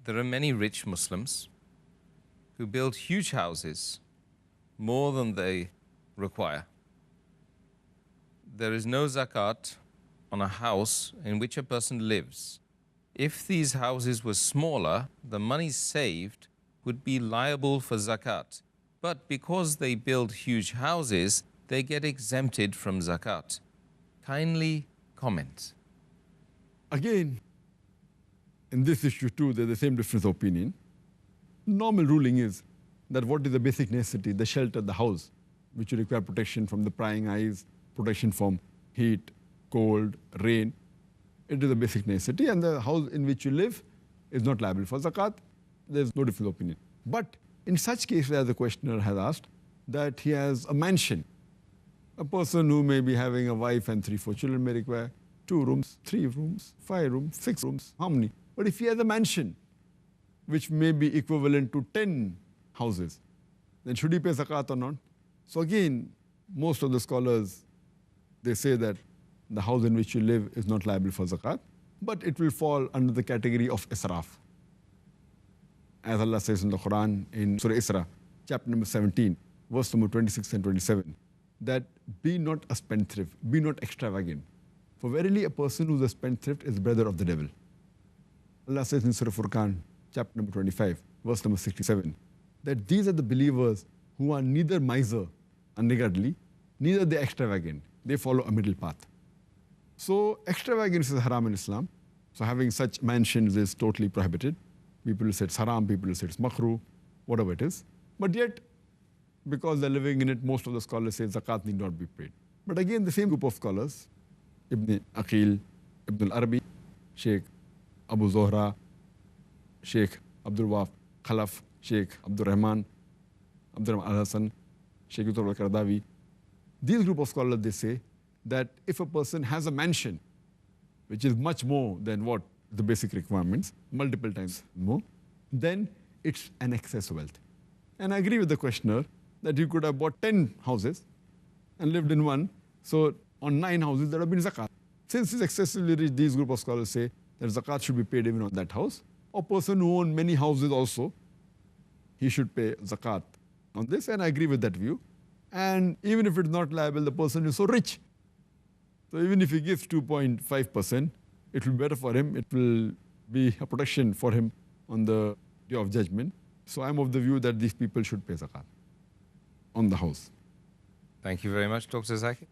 There are many rich Muslims who build huge houses, more than they require. There is no zakat on a house in which a person lives. If these houses were smaller, the money saved would be liable for zakat. But because they build huge houses, they get exempted from zakat. Kindly comment. Again, in this issue too, there's the same difference of opinion. Normal ruling is that what is the basic necessity, the shelter, the house, which will require protection from the prying eyes, protection from heat, cold, rain. It is a basic necessity, and the house in which you live is not liable for zakat. There's no difference of opinion. But in such cases, as the questioner has asked, that he has a mansion. A person who may be having a wife and 3, 4 children may require 2 rooms, 3 rooms, 5 rooms, 6 rooms, how many? But if he has a mansion, which may be equivalent to 10 houses, then should he pay zakat or not? So again, most of the scholars, they say that the house in which you live is not liable for zakat, but it will fall under the category of Israaf. As Allah says in the Qur'an, in Surah Israa, chapter number 17, verse number 26 and 27, that be not a spendthrift, be not extravagant. For verily a person who is a spendthrift is brother of the devil. Allah says in Surah Furqan, chapter number 25, verse number 67, that these are the believers who are neither miser and niggardly, neither they extravagant. They follow a middle path. So extravagance is haram in Islam. So having such mansions is totally prohibited. People will say it's haram, people will say it's makruh, whatever it is. But yet, because they're living in it, most of the scholars say zakat need not be paid. But again, the same group of scholars, Ibn Aqil, Ibn al-Arabi, Sheikh Abu Zohra, Sheikh Abdul Waf Khalaf, Sheikh Abdul Rahman, Abdul Rahman al-Hassan, Sheikh Yusuf al-Qaradawi. These group of scholars, they say that if a person has a mansion, which is much more than what the basic requirements, multiple times more, then it's an excess wealth. And I agree with the questioner that you could have bought 10 houses and lived in one. So on 9 houses, there have been zakat. Since it's excessively rich, these group of scholars say that zakat should be paid even on that house. A person who owns many houses also, he should pay zakat on this, and I agree with that view. And even if it's not liable, the person is so rich. So even if he gives 2.5%, it will be better for him. It will be a protection for him on the day of judgment. So I'm of the view that these people should pay zakat on the house. Thank you very much, Dr. Zakir.